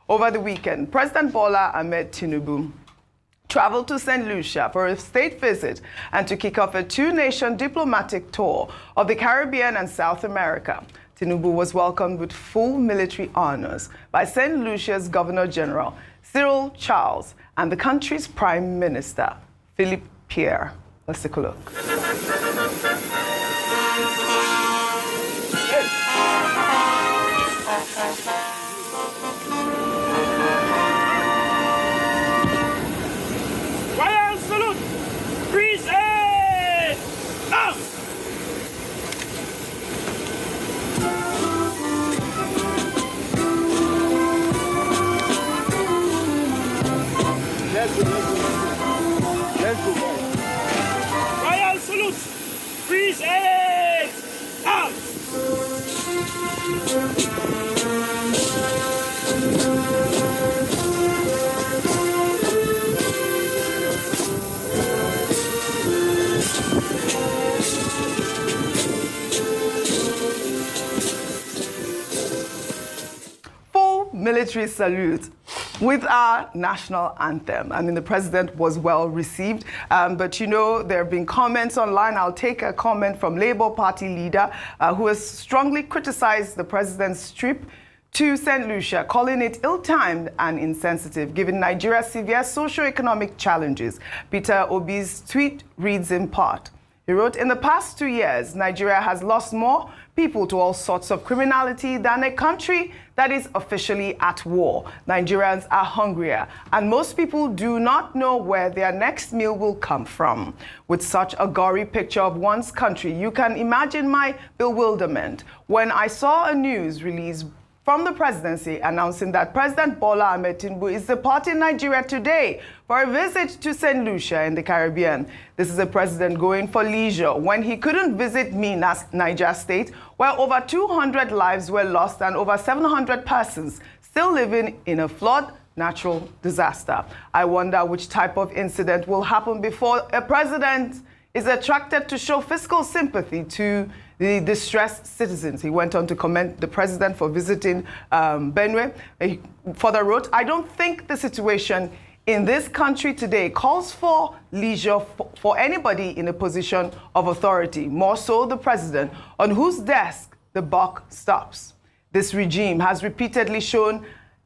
Over the weekend, President Bola Ahmed Tinubu traveled to Saint Lucia for a state visit and to kick off a two-nation diplomatic tour of the Caribbean and South America. Tinubu was welcomed with full military honors by Saint Lucia's Governor General, Cyril Charles, and the country's Prime Minister, Philippe Pierre. Let's take a look. Royal salute! Freeze aid! Now! Let's go. Royal salute! Freeze aid! Out! Military salute with our national anthem. I mean, the president was well received, but you know, there have been comments online. I'll take a comment from Labour Party leader who has strongly criticized the president's trip to Saint Lucia, calling it ill-timed and insensitive, given Nigeria's severe socio-economic challenges. Peter Obi's tweet reads in part. He wrote, "In the past 2 years, Nigeria has lost more people to all sorts of criminality than a country that is officially at war. Nigerians are hungrier, and most people do not know where their next meal will come from." With such a gory picture of one's country, you can imagine my bewilderment when I saw a news release from the presidency announcing that President Bola Ahmed Tinubu is departing Nigeria today for a visit to Saint Lucia in the Caribbean. This is a president going for leisure when he couldn't visit Niger State, where over 200 lives were lost and over 700 persons still living in a flood natural disaster. I wonder which type of incident will happen before a president is attracted to show fiscal sympathy to the distressed citizens. He went on to commend the president for visiting Benue. He further wrote, "I don't think the situation in this country today calls for leisure for anybody in a position of authority, more so the president, on whose desk the buck stops. This regime has repeatedly shown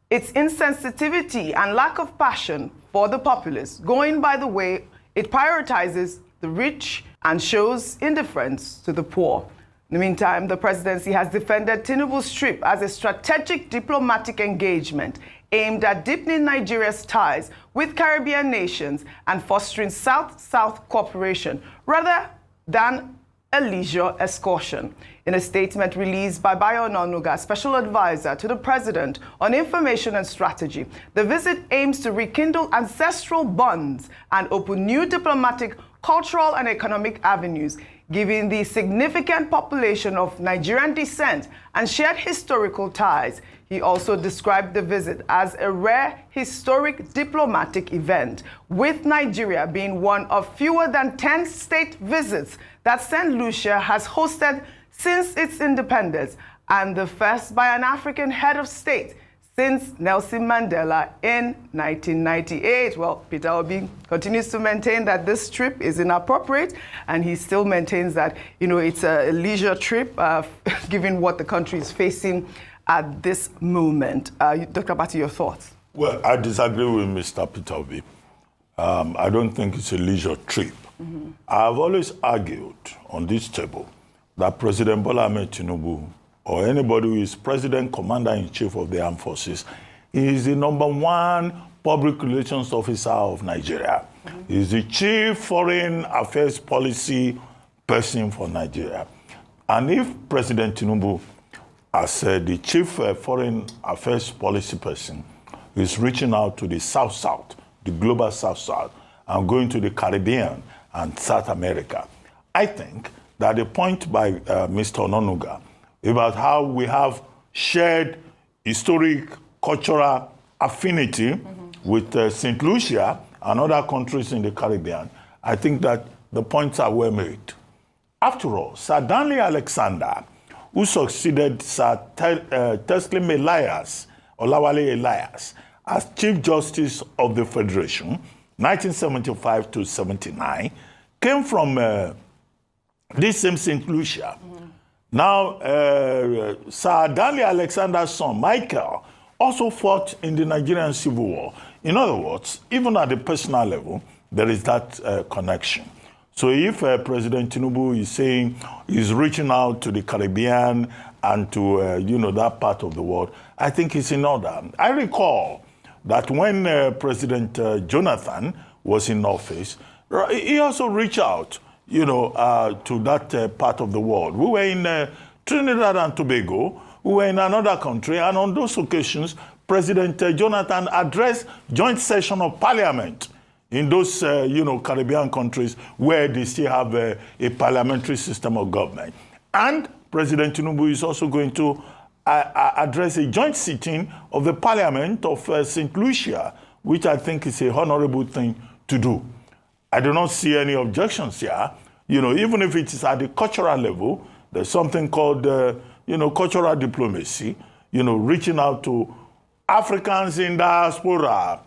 its insensitivity and lack of passion for the populace, going by the way it prioritizes the rich and shows indifference to the poor." In the meantime, the presidency has defended Tinubu's trip as a strategic diplomatic engagement aimed at deepening Nigeria's ties with Caribbean nations and fostering South-South cooperation rather than a leisure excursion. In a statement released by Bayo Onanuga, special advisor to the president on information and strategy, the visit aims to rekindle ancestral bonds and open new diplomatic, cultural, and economic avenues, given the significant population of Nigerian descent and shared historical ties. He also described the visit as a rare historic diplomatic event, with Nigeria being one of fewer than 10 state visits that Saint Lucia has hosted since its independence, and the first by an African head of state since Nelson Mandela in 1998. Well, Peter Obi continues to maintain that this trip is inappropriate, and he still maintains that, you know, it's a leisure trip, given what the country is facing at this moment. Dr. Abati, your thoughts? Well, I disagree with Mr. Peter Obi. I don't think it's a leisure trip. I've always argued on this table that President Bola Ahmed Tinubu, or anybody who is President, Commander-in-Chief of the Armed Forces, is the #1 public relations officer of Nigeria. He's the chief foreign affairs policy person for Nigeria. And if President Tinubu, as the chief foreign affairs policy person, is reaching out to the South-South, the global South-South, and going to the Caribbean and South America, I think that the point by Mr. Onanuga about how we have shared historic, cultural affinity with Saint Lucia and other countries in the Caribbean, I think that the points are well made. After all, Sir Danley Alexander, who succeeded Sir Teslim Elias Olawale Elias as Chief Justice of the Federation, 1975 to 79, came from this same Saint Lucia. Now, Sir Daniel Alexander's son, Michael, also fought in the Nigerian Civil War. In other words, even at the personal level, there is that connection. So if President Tinubu is saying he's reaching out to the Caribbean and to, that part of the world, I think it's in order. I recall that when President Jonathan was in office, he also reached out, to that part of the world. We were in Trinidad and Tobago, we were in another country, and on those occasions, President Jonathan addressed joint session of parliament in those, Caribbean countries where they still have a parliamentary system of government. And President Tinubu is also going to address a joint sitting of the Parliament of Saint Lucia, which I think is a honorable thing to do. I do not see any objections here. Even if it is at the cultural level, there's something called, cultural diplomacy, reaching out to Africans in diaspora,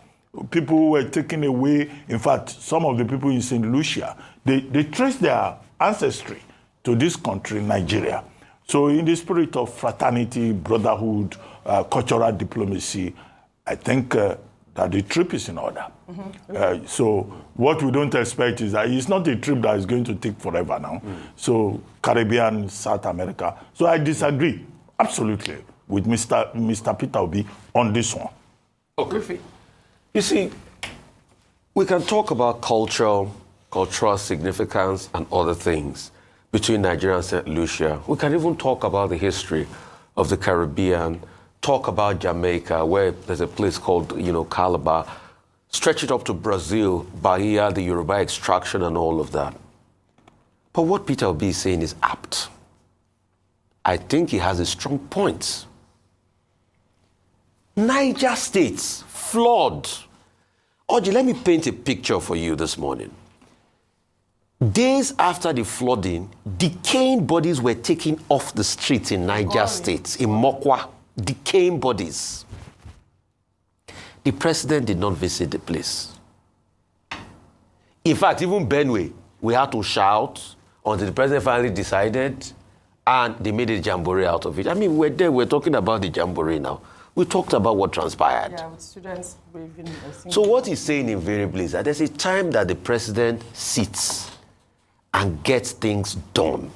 people who were taken away. In fact, some of the people in Saint Lucia, they trace their ancestry to this country, Nigeria. So in the spirit of fraternity, brotherhood, cultural diplomacy, I think that the trip is in order. So what we don't expect is that it's not a trip that is going to take forever now. So Caribbean, South America. So I disagree absolutely with Mr. Peter Obi on this one. Okay. You see, we can talk about cultural significance and other things between Nigeria and Saint Lucia. We can even talk about the history of the Caribbean, talk about Jamaica, where there's a place called, Calabar, stretch it up to Brazil, Bahia, the Yoruba extraction and all of that. But what Peter Obi is saying is apt. I think he has a strong point. Niger States, flood. Oji, let me paint a picture for you this morning. Days after the flooding, decaying bodies were taken off the streets in Niger State, in Mokwa, decaying bodies. The president did not visit the place. In fact, even Benue, we had to shout until the president finally decided, and they made a jamboree out of it. I mean, we're there, we're talking about the jamboree now. We talked about what transpired. Yeah, with students waving. So what he's saying invariably is that there's a time that the president sits and gets things done.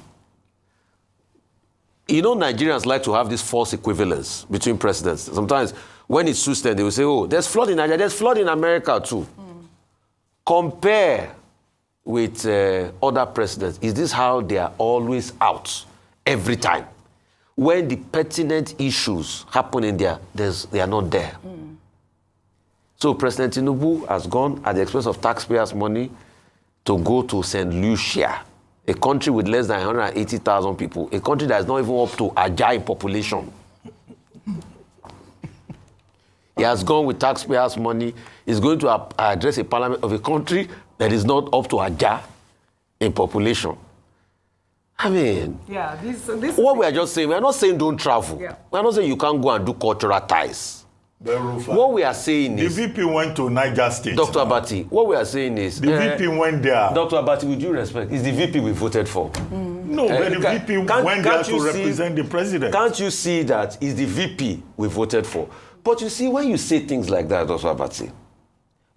Nigerians like to have this false equivalence between presidents. Sometimes when it suits them, they will say, oh, there's flood in Nigeria, there's flood in America too. Compare with other presidents. Is this how they are always out every time? When the pertinent issues happen in there, they are not there. So President Tinubu has gone at the expense of taxpayers' money to go to Saint Lucia, a country with less than 180,000 people, a country that is not even up to Ajay population. He has gone with taxpayers' money. He's going to address a parliament of a country that is not up to Ajay in population. I mean, what we are just saying, we are not saying don't travel. Yeah. We are not saying you can't go and do cultural ties. What we are saying is... The VP went to Niger State. Dr. Abati, what we are saying is... The VP went there. Dr. Abati, with due respect, it's the VP we voted for. No, but the VP went there to represent the president. Can't you see that it's the VP we voted for? But you see, when you say things like that, Dr. Abati,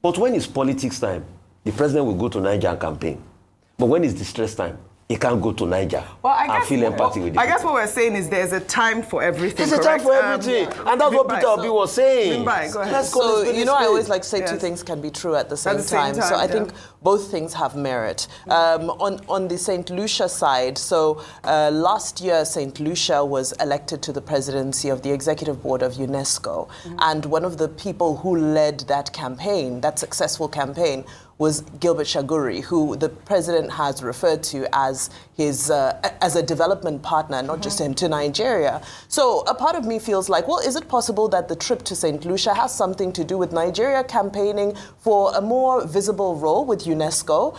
but when it's politics time, the president will go to Niger and campaign. But when it's distress time, he can't go to Niger and feel empathy with the I guess what we're saying is there's a time for everything. There's a time for everything. And that's what Peter Obi was saying. Go ahead. So, I always like to say two things can be true at the same time. So I think both things have merit. On the Saint Lucia side, so last year Saint Lucia was elected to the presidency of the executive board of UNESCO. And one of the people who led that campaign, that successful campaign, was Gilbert Chaguri, who the president has referred to as his as a development partner, not just him, to Nigeria. So a part of me feels like, well, is it possible that the trip to Saint Lucia has something to do with Nigeria campaigning for a more visible role with UNESCO,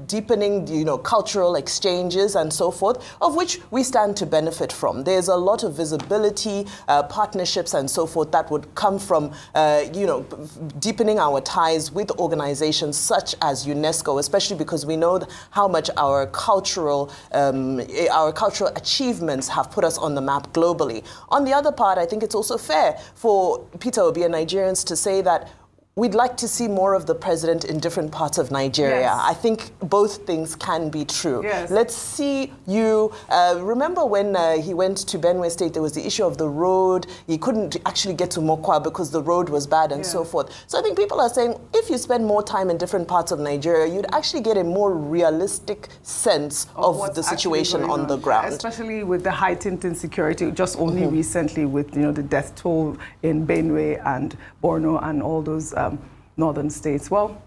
deepening, cultural exchanges and so forth, of which we stand to benefit from? There's a lot of visibility, partnerships and so forth that would come from, deepening our ties with organizations such as UNESCO, especially because we know how much our cultural achievements have put us on the map globally. On the other part, I think it's also fair for Peter Obi and Nigerians to say that we'd like to see more of the president in different parts of Nigeria. Yes. I think both things can be true. Yes. Let's see you. Remember when he went to Benue State, there was the issue of the road. He couldn't actually get to Mokwa because the road was bad and so forth. So I think people are saying if you spend more time in different parts of Nigeria, you'd actually get a more realistic sense of the situation on the ground. Especially with the heightened insecurity, just only recently with the death toll in Benue and Borno and all those northern states. Well,